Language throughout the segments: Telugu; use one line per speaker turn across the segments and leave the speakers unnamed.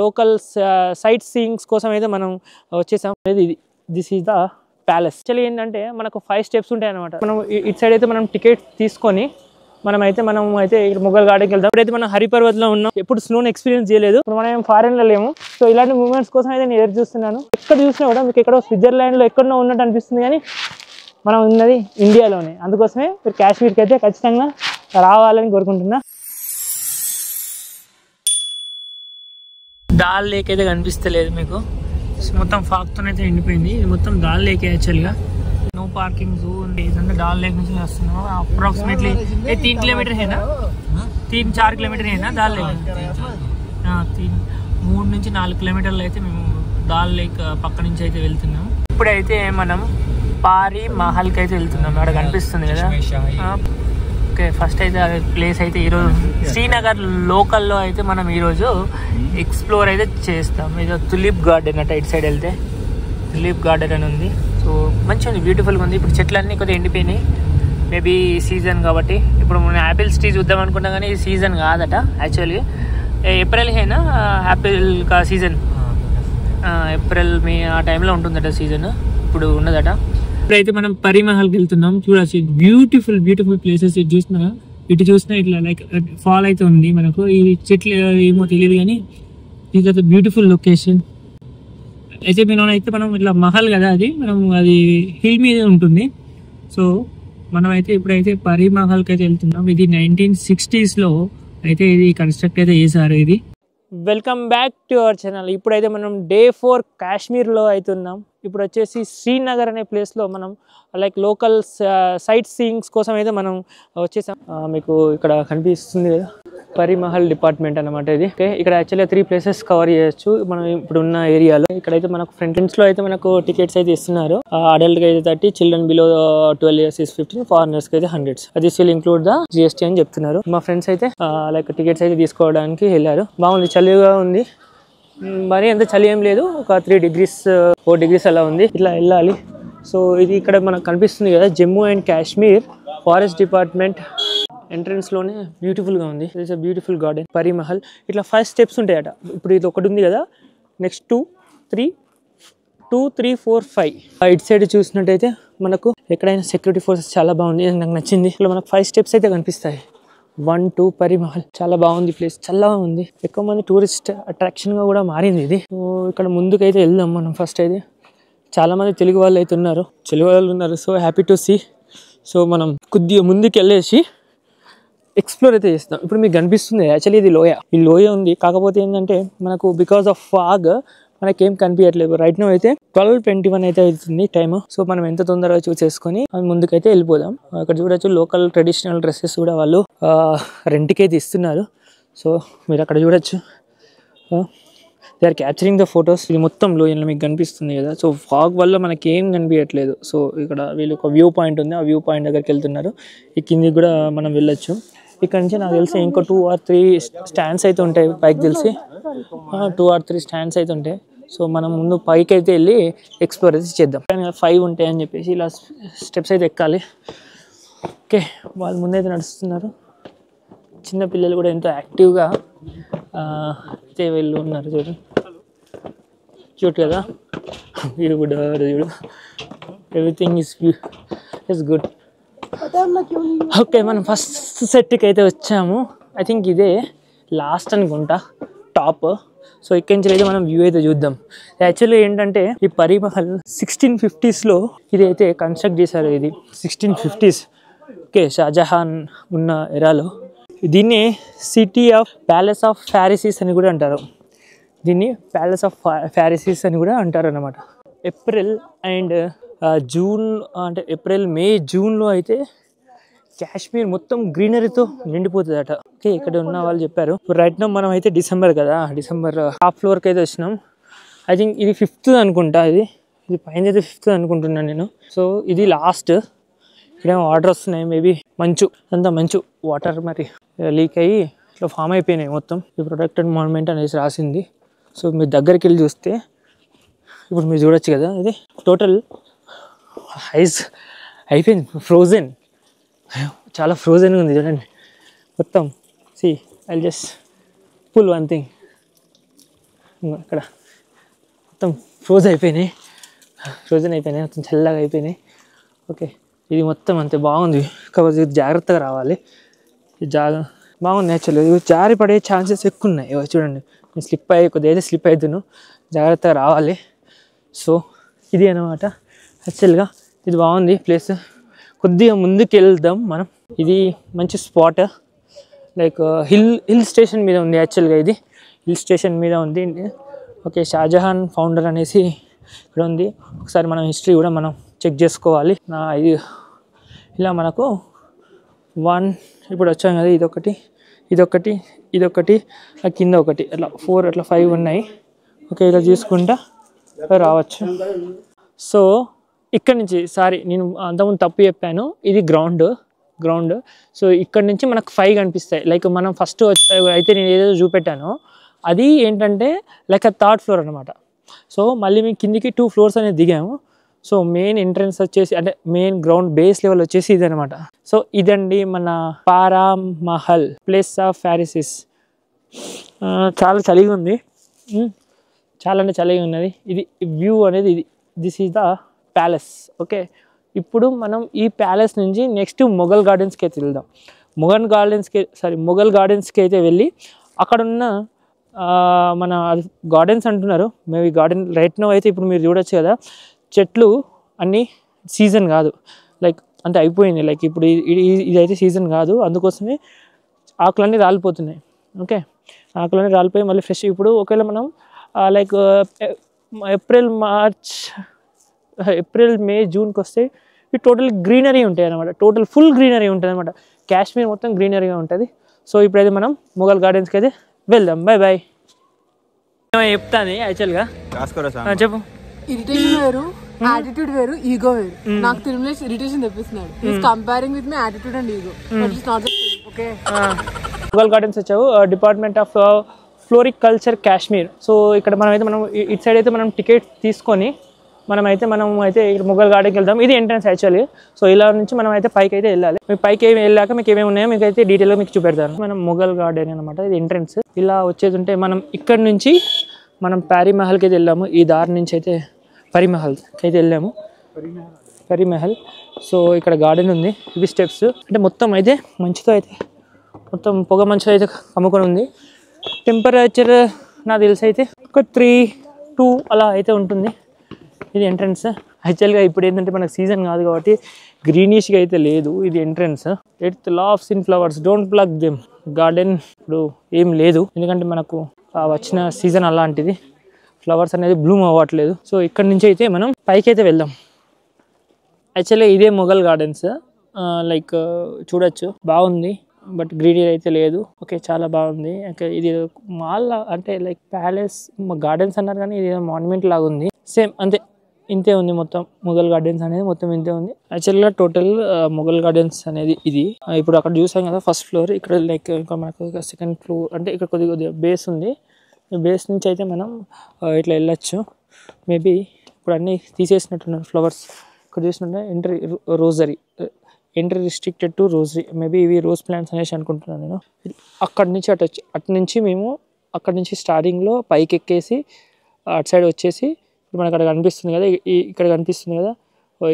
లోకల్ సైట్ సీయింగ్స్ కోసం అయితే మనం వచ్చేసాం. This is the palace. Actually ఏంటంటే మనకు 5 స్టెప్స్ ఉంటాయి అనమాట. మనం ఇటు సైడ్ అయితే మనం టికెట్ తీసుకొని మనం అయితే ఇక్కడ ముఘల్ గార్డెన్కి వెళ్తాం. ఇప్పుడైతే మనం హరిపర్వత్లో ఉన్నాం. ఎప్పుడు స్నోని ఎక్స్పీరియన్స్ చేయలేదు. ఇప్పుడు మనం ఫారెన్లో లేము. సో ఇలాంటి మూమెంట్స్ కోసం అయితే నేను ఎదురు చూస్తున్నాను. ఎక్కడ చూసినా కూడా మీకు ఎక్కడో స్విట్జర్లాండ్లో ఎక్కడో ఉన్నట్టు అనిపిస్తుంది, కానీ మనం ఉన్నది ఇండియాలోనే. అందుకోసమే మీరు కాశ్మీర్కి అయితే ఖచ్చితంగా రావాలని కోరుకుంటున్నా. దాల్ లేక్ అయితే కనిపిస్తలేదు మీకు, మొత్తం ఫాగ్తో అయితే ఎండిపోయింది. ఇది మొత్తం దాల్ లేక్ యాక్చువల్గా. नो पार्किंग जोन इधर डाल लेक నుంచి వస్తున్నాం. అప్రాక్సిమేట్లీ 3 किलोमीटर है ना, 3-4 किलोमीटर है ना डाल लेक. 3 నుంచి 4 కిలోమీటర్లు అయితే మేము దాల్ లేక్ పక్క నుంచి అయితే వెళ్తున్నాం. ఇప్పుడైతే మనం పారి మహల్కి అయితే వెళ్తున్నాం. అక్కడ కనిపిస్తుంది కదా. ఓకే, ఫస్ట్ అయితే ప్లేస్ అయితే ఈరోజు శ్రీనగర్ లోకల్లో అయితే మనం ఈరోజు ఎక్స్ప్లోర్ అయితే చేస్తాం. ఇది తులిప్ గార్డెన్ అట, ఇటు సైడ్ వెళ్తే తులిప్ గార్డెన్ అని ఉంది. సో మంచిగా ఉంది, బ్యూటిఫుల్గా ఉంది. ఇప్పుడు చెట్లన్నీ కొద్దిగా ఎండిపోయినాయి, మేబీ సీజన్ కాబట్టి. ఇప్పుడు మనం యాపిల్స్ ట్రీ చూద్దాం అనుకున్నా కానీ ఇది సీజన్ కాదట యాక్చువల్లీ. ఏప్రిల్ హేనా యాపిల్ కా సీజన్, ఏప్రిల్ మే ఆ టైంలో ఉంటుందట సీజన్, ఇప్పుడు ఉన్నదట. ఇప్పుడైతే మనం పరిమహల్కి వెళ్తున్నాం. చూడచ్చు, బ్యూటిఫుల్ బ్యూటిఫుల్ ప్లేసెస్. ఇటు చూసినా ఇట్లా లైక్ ఫాల్ అయితే ఉంది. మనకు ఈ చెట్లు ఏమో తెలియదు కానీ ఇది బ్యూటిఫుల్ లొకేషన్. అయితే మనం ఇట్లా మహల్ కదా, అది హిల్ మీద ఉంటుంది. సో మనమైతే ఇప్పుడైతే పరి మహల్కి అయితే వెళ్తున్నాం. ఇది 1960s అయితే ఇది కన్స్ట్రక్ట్ అయితే చేశారు. ఇది welcome back to our channel. ఇప్పుడైతే మనం డే 4 కాశ్మీర్లో అవుతున్నాం. ఇప్పుడు వచ్చేసి శ్రీనగర్ అనే ప్లేస్లో మనం లైక్ లోకల్ సైట్ సీయింగ్స్ కోసం అయితే మనం వచ్చేసాం. మీకు ఇక్కడ కనిపిస్తుంది కదా పరిమహల్ డిపార్ట్మెంట్ అనమాట ఇది. ఓకే, ఇక్కడ యాక్చువల్గా 3 ప్లేసెస్ కవర్ చేయొచ్చు మనం ఇప్పుడు ఉన్న ఏరియాలో. ఇక్కడైతే మనకు ఫ్రెండ్స్ లో అయితే మనకు టికెట్స్ అయితే ఇస్తున్నారు. అడల్ట్ కి అయితే 30, children below 12 years is 15, foreigners కి అయితే 100. This will include the GST అని చెప్తున్నారు. మా ఫ్రెండ్స్ అయితే లైక్ టికెట్స్ అయితే తీసుకోవడానికి వెళ్ళారు. బాగుంది, చలిగా ఉంది, మరి ఎంత చలి ఏం లేదు. ఒక 3 degrees 4 degrees అలా ఉంది. ఇట్లా వెళ్ళాలి. సో ఇది ఇక్కడ మనకు కనిపిస్తుంది కదా, Jammu and Kashmir forest department entrance లోనే బ్యూటిఫుల్ గా ఉంది. It's a beautiful garden Pari Mahal. ఇట్లా 5 steps ఉంటాయట. ఇప్పుడు ఇది ఒకటి ఉంది కదా, నెక్స్ట్ 2, 3, 4, 5. ఇటు సైడ్ చూసినట్టయితే మనకు ఎక్కడైనా సెక్యూరిటీ ఫోర్సెస్ చాలా బాగుంది, నాకు నచ్చింది. ఇక్కడ మనకు 5 steps అయితే కనిపిస్తాయి. 1, 2 పరిమహల్ చాలా బాగుంది. ప్లేస్ చల్లగా ఉంది. ఎక్కువ మంది టూరిస్ట్ అట్రాక్షన్ గా కూడా మారింది ఇది. సో ఇక్కడ ముందుకైతే వెళ్దాం మనం. ఫస్ట్ అయితే చాలా మంది తెలుగు వాళ్ళు అయితే ఉన్నారు, so happy to see. So మనం కొద్దిగా ముందుకు వెళ్ళేసి ఎక్స్ప్లోర్ అయితే చేస్తాం. ఇప్పుడు మీకు కనిపిస్తుంది యాక్చువల్లీ ఇది లోయ. ఈ లోయ ఉంది, కాకపోతే ఏంటంటే మనకు బికాస్ ఆఫ్ ఫాగ్ మనకేం కనిపించట్లేదు. రైట్ నో అయితే 12:21 అయితే అవుతుంది టైమ్. సో మనం ఎంత తొందరగా చూసేసుకొని ముందుకైతే వెళ్ళిపోదాం. అక్కడ చూడొచ్చు లోకల్ ట్రెడిషనల్ డ్రెస్సెస్ కూడా వాళ్ళు రెంట్కి అయితే ఇస్తున్నారు. సో మీరు అక్కడ చూడొచ్చు, they are capturing the photos. ఇది మొత్తం లోయలో మీకు కనిపిస్తుంది కదా. సో ఫాగ్ వల్ల మనకి ఏం కనిపించట్లేదు. సో ఇక్కడ వీళ్ళు ఒక వ్యూ పాయింట్ ఉంది, ఆ వ్యూ పాయింట్ దగ్గరికి వెళ్తున్నారు. ఈ కిందికి కూడా మనం వెళ్ళొచ్చు. ఇక్కడ నుంచి నాకు తెలిసి ఇంకో 2 or 3 స్టాండ్స్ అయితే ఉంటాయి పైకి తెలిసి. 2 or 3 స్టాండ్స్ అయితే ఉంటాయి. సో మనం ముందు పైకి అయితే వెళ్ళి ఎక్స్ప్లోర్ అయితే చేద్దాం. 5 ఉంటాయి అని చెప్పేసి ఇలా స్టెప్స్ అయితే ఎక్కాలి. ఓకే, వాళ్ళు ముందైతే నడుస్తున్నారు. చిన్న పిల్లలు కూడా ఎంతో యాక్టివ్గా అయితే వీళ్ళు ఉన్నారు. చూడు క్యూట్ కదా, వీడు కూడా చూడు, ఎవ్రీథింగ్ ఈస్ గుడ్. ఓకే, మనం ఫస్ట్ సెట్కి అయితే వచ్చాము. ఐ థింక్ ఇదే లాస్ట్ అనుకుంటా టాప్. సో ఇక్కడి నుంచి అయితే మనం వ్యూ అయితే చూద్దాం. యాక్చువల్లీ ఏంటంటే ఈ పరిమహల్ 1650s ఇది అయితే కన్స్ట్రక్ట్ చేశారు. ఇది 1650s. ఓకే, షాజహాన్ ఉన్న ఎరాలో. దీన్ని city of palace of Pharisees అని కూడా అంటారు. దీన్ని ప్యాలెస్ ఆఫ్ ఫారిసీస్ అని కూడా అంటారు అన్నమాట. ఏప్రిల్ అండ్ జూన్ అంటే ఏప్రిల్, మే, జూన్లో అయితే కాశ్మీర్ మొత్తం గ్రీనరీతో నిండిపోతుంది అట. ఓకే, ఇక్కడ ఉన్న వాళ్ళు చెప్పారు. రైట్ నౌ మనం అయితే డిసెంబర్ కదా, డిసెంబర్ టాప్ ఫ్లోర్కి అయితే వచ్చినాం. ఐ థింక్ ఇది 5th అనుకుంటా. ఇది పైన అయితే 5th అనుకుంటున్నాను నేను. సో ఇది లాస్ట్. ఇక్కడ వాటర్ వస్తున్నాయి, మేబీ మంచు, అంతా మంచు వాటర్ మరి లీక్ అయ్యి ఇట్లా ఫామ్ అయిపోయినాయి మొత్తం. ఈ ప్రొటెక్టెడ్ మాన్యుమెంట్ అనేసి రాసింది. సో మీరు దగ్గరికి వెళ్ళి చూస్తే ఇప్పుడు మీరు చూడొచ్చు కదా, ఇది టోటల్ ఐస్ అయిపోయింది, ఫ్రోజన్, చాలా ఫ్రోజన్గా ఉంది చూడండి మొత్తం. See I just pull one thing. ఇక్కడ మొత్తం ఫ్రోజన్ అయిపోయినాయి, మొత్తం చల్లగా అయిపోయినాయి. ఓకే, ఇది మొత్తం అంతే బాగుంది. కాబట్టి జాగ్రత్తగా రావాలి. బాగుంది. యాక్చువల్లీ జారి పడే ఛాన్సెస్ ఎక్కువ ఉన్నాయి. చూడండి, నేను కొద్దిగా స్లిప్ అవుతాను, జాగ్రత్తగా రావాలి. సో ఇది అన్నమాట. యాక్చువల్గా ఇది బాగుంది ప్లేస్. కొద్దిగా ముందుకు వెళ్దాం మనం. ఇది మంచి స్పాట్, లైక్ హిల్ స్టేషన్ మీద ఉంది. యాక్చువల్గా ఇది హిల్ స్టేషన్ మీద ఉంది. ఓకే, షాజహాన్ ఫౌండర్ అనేసి ఇక్కడ ఉంది. ఒకసారి మనం హిస్టరీ కూడా మనం చెక్ చేసుకోవాలి. ఇది ఇలా మనకు ఇప్పుడు వచ్చాం కదా, ఇదొకటి కింద ఒకటి, అట్లా 4 అట్లా 5 ఉన్నాయి. ఓకే, ఇలా చూసుకుంటా రావచ్చు. సో ఇక్కడ నుంచి నేను అంతకుముందు తప్పు చెప్పాను, ఇది గ్రౌండ్. సో ఇక్కడ నుంచి మనకు 5 కనిపిస్తాయి. లైక్ మనం ఫస్ట్ అయితే నేను ఏదైతే చూపెట్టానో అది ఏంటంటే లైక్ 3rd ఫ్లోర్ అనమాట. సో మళ్ళీ మేము కిందికి 2 ఫ్లోర్స్ అనేది దిగాము. సో మెయిన్ ఎంట్రన్స్ వచ్చేసి అంటే మెయిన్ గ్రౌండ్ బేస్ లెవెల్ వచ్చేసి ఇది అనమాట. సో ఇదండి మన పారా మహల్, ప్లేస్ ఆఫ్ ఫారిసిస్. చాలా చలిగా ఉంది, చాలా అంటే చలిగా ఉన్నది. ఇది వ్యూ అనేది this is the palace. Okay, ఇప్పుడు మనం ఈ ప్యాలెస్ నుంచి నెక్స్ట్ మొఘల్ గార్డెన్స్కి అయితే వెళ్దాం. మొఘల్ గార్డెన్స్కి అయితే వెళ్ళి అక్కడున్న మన గార్డెన్స్ అంటున్నారు, మేబీ గార్డెన్ రైట్ నో అయితే ఇప్పుడు మీరు చూడొచ్చు కదా, చెట్లు అన్నీ సీజన్ కాదు, లైక్ అంటే అయిపోయింది. లైక్ ఇప్పుడు ఇదైతే సీజన్ కాదు, అందుకోసమే ఆకులన్నీ రాలిపోతున్నాయి. ఓకే, ఆకులన్నీ రాలిపోయి మళ్ళీ ఫ్రెష్. ఇప్పుడు ఒకవేళ మనం లైక్ ఏప్రిల్ మే జూన్కి వస్తే ఇవి టోటల్ గ్రీనరీ ఉంటాయి అనమాట. టోటల్ ఫుల్ గ్రీనరీ ఉంటుంది అనమాట. కాశ్మీర్ మొత్తం గ్రీనరీగా ఉంటుంది. సో ఇప్పుడైతే మనం మొఘల్ గార్డెన్స్కి అయితే వెళ్దాం. బాయ్. చెప్తాను యాక్చువల్గా, చెప్పు.
ఇరిటేషన్ వేరు, యాటిట్యూడ్ వేరు, ఈగో వేరు. నాకు తిరుమలేష్ ఇరిటేషన్ తెప్పిస్తున్నాడు. Comparing with my attitude and ego. Okay,
Mughal gardens వచ్చావు, department of floriculture Kashmir. So ఇక్కడ మనం ఇటు సైడ్ అయితే మనం టికెట్ తీసుకొని మనం అయితే ఇక్కడ మొఘల్ గార్డెన్కి వెళ్దాం. ఇది ఎంట్రన్స్ యాక్చువల్లీ. సో ఇలా నుంచి మనం అయితే పైకి అయితే వెళ్ళాలి. పైకి వెళ్ళాక మీకు ఏమేమి ఉన్నాయో మీకు అయితే డీటెయిల్గా మీకు చూపెడతాను. మనం మొఘల్ గార్డెన్ అనమాట, ఇది ఎంట్రన్స్. ఇలా వచ్చేది ఉంటే మనం ఇక్కడ నుంచి మనం పారీ మహల్కి అయితే వెళ్ళాము. ఈ దారి నుంచి అయితే పరీ మహల్కి అయితే వెళ్ళాము. పరీ మహల్. సో ఇక్కడ గార్డెన్ ఉంది, ఇవి స్టెప్స్. అంటే మొత్తం అయితే మంచుతో అయితే మొత్తం పొగ మంచుతో అయితే కమ్ముకొని ఉంది. టెంపరేచర్ నాకు తెలిసి అయితే ఒక 3-2 అలా అయితే ఉంటుంది. ఇది ఎంట్రన్స్. యాక్చువల్గా ఇప్పుడు ఏంటంటే మనకు సీజన్ కాదు కాబట్టి గ్రీనిష్గా అయితే లేదు. ఇది entrance. 8th law of sin flowers, don't plug them. Garden ఇప్పుడు ఏం లేదు, ఎందుకంటే మనకు వచ్చిన సీజన్ అలాంటిది, ఫ్లవర్స్ అనేది బ్లూమ్ అవ్వట్లేదు. సో ఇక్కడ నుంచి అయితే మనం పైకి అయితే వెళ్దాం. యాక్చువల్లీ ఇదే మొఘల్ గార్డెన్స్. లైక్ చూడొచ్చు, బాగుంది, బట్ గ్రీనరీ అయితే లేదు. ఓకే, చాలా బాగుంది. ఇది మాల్ అంటే లైక్ ప్యాలెస్ గార్డెన్స్ అన్నారు కానీ ఇది మాన్యుమెంట్ లాగా ఉంది. సేమ్ అంతే, ఇంతే ఉంది మొత్తం. మొఘల్ గార్డెన్స్ అనేది మొత్తం ఇంతే ఉంది. యాక్చువల్గా టోటల్ మొఘల్ గార్డెన్స్ అనేది ఇది. ఇప్పుడు అక్కడ చూసాం కదా 1st ఫ్లోర్, ఇక్కడ లైక్ ఇంకా మనకు 2nd ఫ్లోర్ అంటే ఇక్కడ కొద్దిగా బేస్ ఉంది. ఈ బేస్ నుంచి అయితే మనం ఇట్లా వెళ్ళొచ్చు. మేబీ ఇప్పుడు అన్నీ తీసేసినట్టున్నారు ఫ్లవర్స్. ఇక్కడ చూసినట్టే entry restricted to rosary. Maybe ఇవి రోజ్ ప్లాంట్స్ అనేసి అనుకుంటున్నాను నేను. అక్కడి నుంచి అటు నుంచి మేము అక్కడి నుంచి స్టార్టింగ్లో పైకి ఎక్కేసి అటు సైడ్ వచ్చేసి ఇప్పుడు మనకు అక్కడ కనిపిస్తుంది కదా, ఇక్కడ కనిపిస్తుంది కదా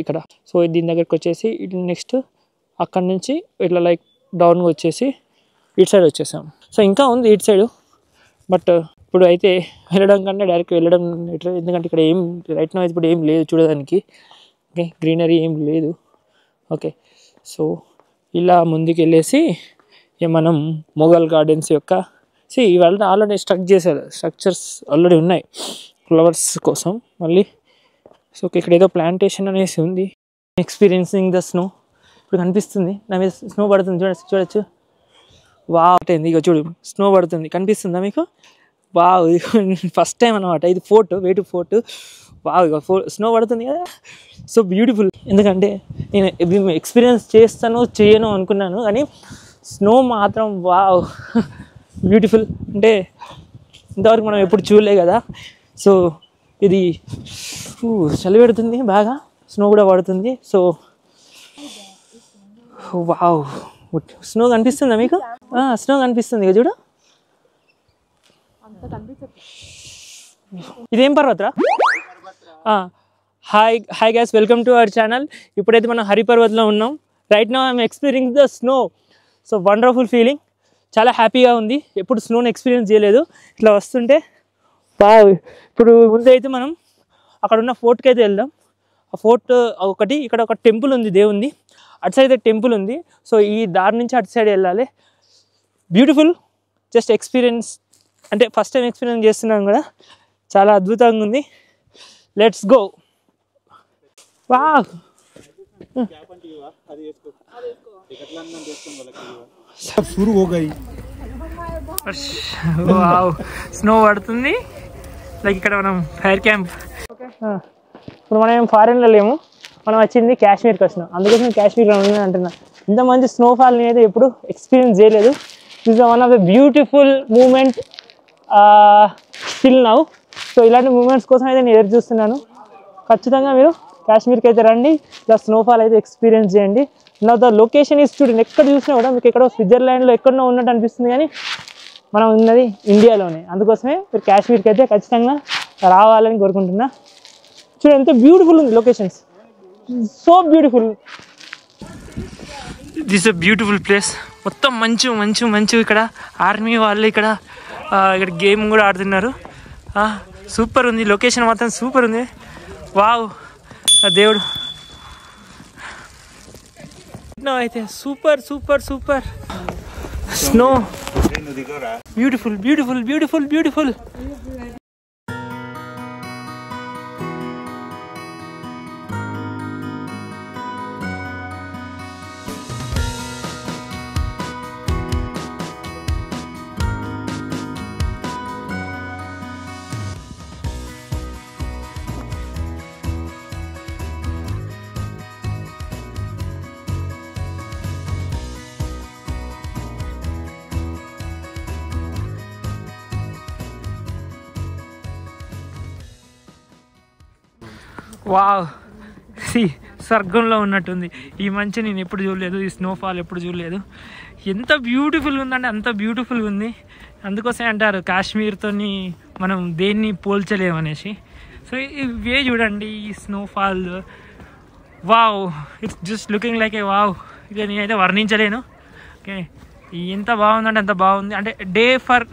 ఇక్కడ. సో దీని దగ్గరికి వచ్చేసి ఇటు నెక్స్ట్ అక్కడి నుంచి ఇట్లా లైక్ డౌన్గా వచ్చేసి ఇటు సైడ్ వచ్చేసాం. సో ఇంకా ఉంది ఇటు సైడు, బట్ ఇప్పుడు అయితే వెళ్ళడం కంటే డైరెక్ట్ వెళ్ళడం బెటర్. ఎందుకంటే ఇక్కడ ఏం రైట్ నౌ ఇప్పుడు ఏం లేదు చూడడానికి. ఓకే, గ్రీనరీ ఏం లేదు. ఓకే, సో ఇలా ముందుకు వెళ్ళేసి మనం మొఘల్ గార్డెన్స్ యొక్క ఇవాళ ఆల్రెడీ స్ట్రక్చర్స్ ఆల్రెడీ ఉన్నాయి ఫ్లవర్స్ కోసం మళ్ళీ. సో ఇక్కడ ఏదో ప్లాంటేషన్ అనేసి ఉంది. Experiencing the snow. ఇప్పుడు కనిపిస్తుంది నా మీద స్నో పడుతుంది, చూడొచ్చు. అయింది ఇక చూడు, స్నో పడుతుంది, కనిపిస్తుందా మీకు? ఫస్ట్ టైం అనమాట ఇది. వేటు ఫోర్ట్. ఇక స్నో పడుతుంది కదా, సో బ్యూటిఫుల్. ఎందుకంటే నేను ఎక్స్పీరియన్స్ చేయను అనుకున్నాను, కానీ స్నో మాత్రం బ్యూటిఫుల్. అంటే ఇంతవరకు మనం ఎప్పుడు చూడలే కదా. సో ఇది చలి పెడుతుంది బాగా, స్నో కూడా పడుతుంది. సో స్నో కనిపిస్తుందా మీకు? స్నో కనిపిస్తుంది ఇక చూడు. ఇదేం పర్వతరా? Hi guys, welcome to our channel. ఇప్పుడైతే మనం హరిపర్వత్లో ఉన్నాం. Right now I'm experience the snow. So wonderful feeling, చాలా హ్యాపీగా ఉంది. ఎప్పుడు స్నోని ఎక్స్పీరియన్స్ చేయలేదు. ఇట్లా వస్తుంటే ఇప్పుడు ముందు అయితే మనం అక్కడ ఉన్న ఫోర్ట్కి అయితే వెళ్దాం. ఆ ఫోర్ట్ ఒకటి, ఇక్కడ ఒక టెంపుల్ ఉంది దేవుంది, అటు సైడ్ అయితే టెంపుల్ ఉంది. సో ఈ దారి నుంచి అటు సైడ్ వెళ్ళాలి. బ్యూటిఫుల్, జస్ట్ ఎక్స్పీరియన్స్, అంటే ఫస్ట్ టైం ఎక్స్పీరియన్స్ చేస్తున్నాం కదా, చాలా అద్భుతంగా ఉంది. Let's go. వావ్, స్నో పడుతుంది. లైక్ ఇక్కడ మనం ఫైర్ క్యాంప్. ఇప్పుడు మనం ఏం ఫారెన్లో లేము, మనం వచ్చింది కాశ్మీర్కి వచ్చినాం. అందుకోసం కాశ్మీర్లో ఉందని అంటున్నా. ఇంత మంచి స్నోఫాల్ని అయితే ఎప్పుడు ఎక్స్పీరియన్స్ చేయలేదు. This one of the beautiful moment still now. So ఇలాంటి మూమెంట్స్ కోసం అయితే నేను ఎదురు చూస్తున్నాను. ఖచ్చితంగా మీరు కాశ్మీర్కి అయితే రండి, ఇలా స్నోఫాల్ అయితే ఎక్స్పీరియన్స్ చేయండి. నా ద లొకేషన్ ఈజ్ చూడండి, ఎక్కడ చూసినా కూడా మీకు ఎక్కడో స్విట్జర్లాండ్లో ఎక్కడో ఉన్నట్టు అనిపిస్తుంది, కానీ మనం ఉన్నది ఇండియాలోనే. అందుకోసమే మీరు కాశ్మీర్కి అయితే ఖచ్చితంగా రావాలని కోరుకుంటున్నా. చూడండి ఎంత బ్యూటిఫుల్ ఉంది locations, so beautiful. This a beautiful place. మొత్తం మంచు మంచు మంచు. ఇక్కడ ఆర్మీ వాళ్ళు ఇక్కడ గేమ్ కూడా ఆడుతున్నారు. సూపర్ ఉంది లొకేషన్, మాత్రం సూపర్ ఉంది. వావ్, దేవుడు అయితే super super super. Snow beautiful beautiful beautiful beautiful. Wow, స్వర్గంలో ఉన్నట్టుంది. ఈ మంచి నేను ఎప్పుడు చూడలేదు, ఈ స్నోఫాల్ ఎప్పుడు చూడలేదు. ఎంత బ్యూటిఫుల్గా ఉందంటే అంత బ్యూటిఫుల్గా ఉంది. అందుకోసమే అంటారు కాశ్మీర్తో మనం దేన్ని పోల్చలేము అనేసి. సో ఇవే చూడండి ఈ snowfall. Wow, it's just looking like A wow. ఇక నేనైతే వర్ణించలేను. ఓకే, ఎంత బాగుందంటే అంత బాగుంది. అంటే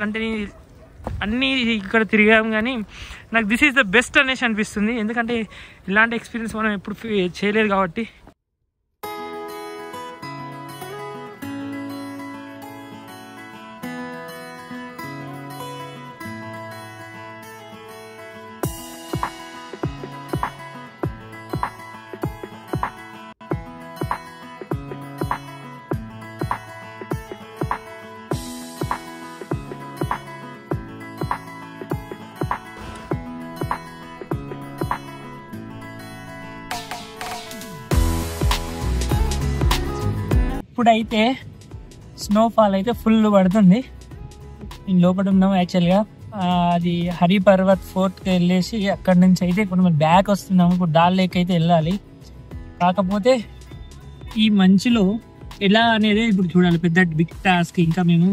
అంటే అన్నీ ఇక్కడ తిరిగాము, కానీ నాకు దిస్ ఈజ్ ద బెస్ట్ అనేసి అనిపిస్తుంది. ఎందుకంటే ఇలాంటి ఎక్స్పీరియన్స్ మనం ఎప్పుడు చేయలేదు కాబట్టి. ఇప్పుడైతే స్నోఫాల్ అయితే ఫుల్ పడుతుంది. నేను లోపల ఉన్నాము యాక్చువల్గా. అది హరిపర్వత్ ఫోర్ట్కి వెళ్ళేసి అక్కడి నుంచి అయితే ఇప్పుడు మనం బ్యాక్ వస్తున్నాము. ఇప్పుడు డాల్ లేక్ అయితే వెళ్ళాలి. కాకపోతే ఈ మంచులో ఎలా అనేది ఇప్పుడు చూడాలి, పెద్ద బిగ్ టాస్క్. ఇంకా మేము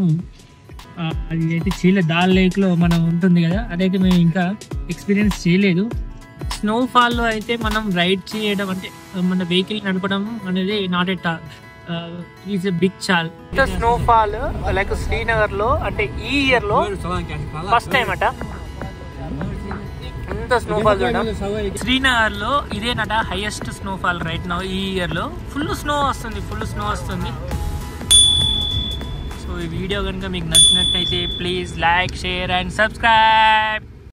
అది అయితే చేయలేదు. డాల్ లేక్లో మనం ఉంటుంది కదా, అదైతే మేము ఇంకా ఎక్స్పీరియన్స్ చేయలేదు. స్నోఫాల్లో అయితే మనం రైడ్ చేయడం అంటే మన వెహికల్ నడపడం అనేది not a is a big challenge. Snowfall like Srinagar లో, అంటే ఈ ఇయర్ లో ఫస్ట్ టైం అట ఎంత స్నోఫాల్ చూడడం. శ్రీనగర్ లో ఇదేనట హైయెస్ట్ స్నోఫాల్ రైట్ నౌ. ఈ ఇయర్ లో ఫుల్ స్నో వస్తుంది. సో ఈ వీడియో కనుక మీకు నచ్చినట్టయితే please like, share and subscribe.